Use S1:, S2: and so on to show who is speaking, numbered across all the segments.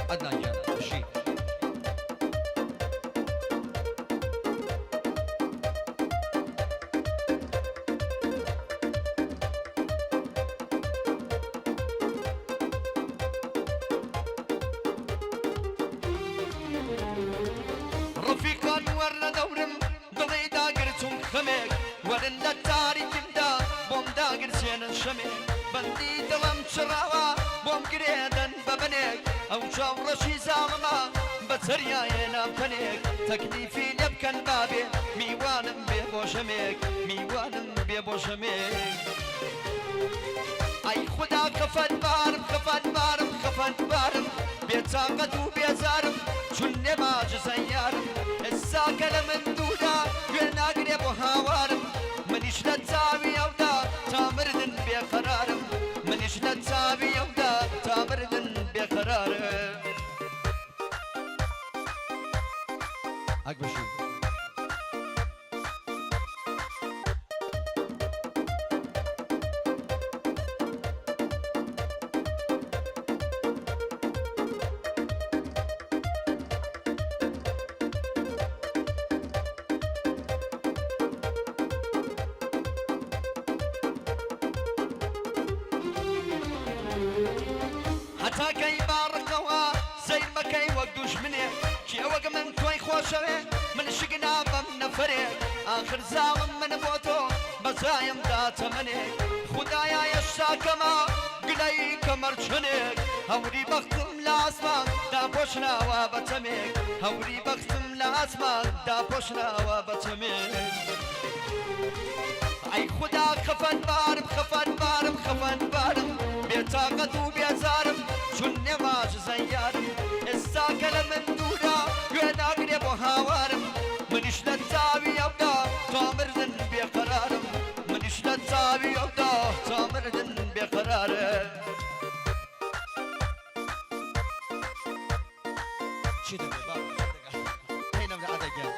S1: عدنان جان بشي
S2: رفيقان ورنا دورم ضلي داقرتم خميك ورن للتاري تبدا بوم داقر سين الشميك بندي دلم شراوا بوم قريدن ببنيك او شاورشي زامما بسرياينا بنيك تكليفي لبكن بابي ميوانم بيبوشميك ميوانم بيبوشميك اي خدا خفت بارم خفت بارم خفت بارم بيتاقت وبيزارم شن ما جزيارم الساكن من دودا وين اقرب وهوارم منيش لتساوي اودا تامردن بقرارم منيش لتساوي اودا تامردن بقرارم
S1: هاك بشي
S2: حتى كي بارقوا زي ما كي وقدوش مني كي وق من توي خوشوي من شقنا بمن فريق اخر زاغم من بوتو بزايم دات مني خدايا يشاكما قلي كمرجنك هوري بختم لاسما دا بوشنا وابتمك هوري بختم لاسما دا بوشنا وابتمك اي خدا خفت بارم خفت بارم خفت بارم بيتاقت وبيزارم شن ما جزيارم الساكن من دودا وين اقرب وهوارم منيش لتساوي اودا تامردن بقرارم منيش لتساوي اودا تامردن بقرارم
S1: شي دقيقة بابا هينا من عدقة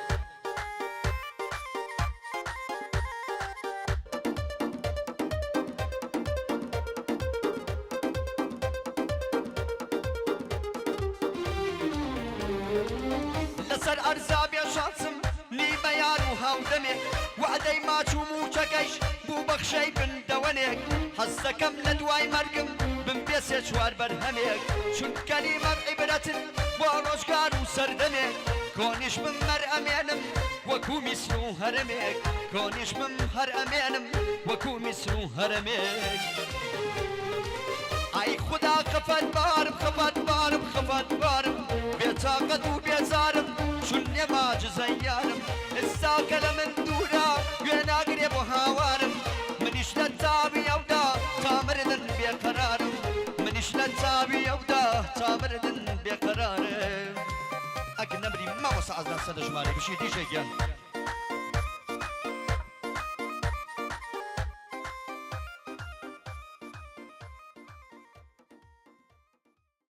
S2: لسر ارزاب يا شانسم لي بيار وهاودمك وعدي ما تشومو شكش بو بخشي بن دوانك حسكم لدواي مرقم بن بيس شوار برهمك شن كلمة عبرة وروشكار وسردمك كونش من مر امانم وكو مسلو هرمك كونش من هر امانم وكو مسلو هرمك اي خدا خفت بارم خفت بارم خفت بارم بيتاقت وبيزارم شن ما جزيارم الساكن من دودا وين اقرب وهوارم منيش لتساوي اودا تامردن بقرارم منيش لتساوي اودا تامردن بقرارم
S1: اكن نمري ما وسع عزنا سنة جمالي بشي دي جي جان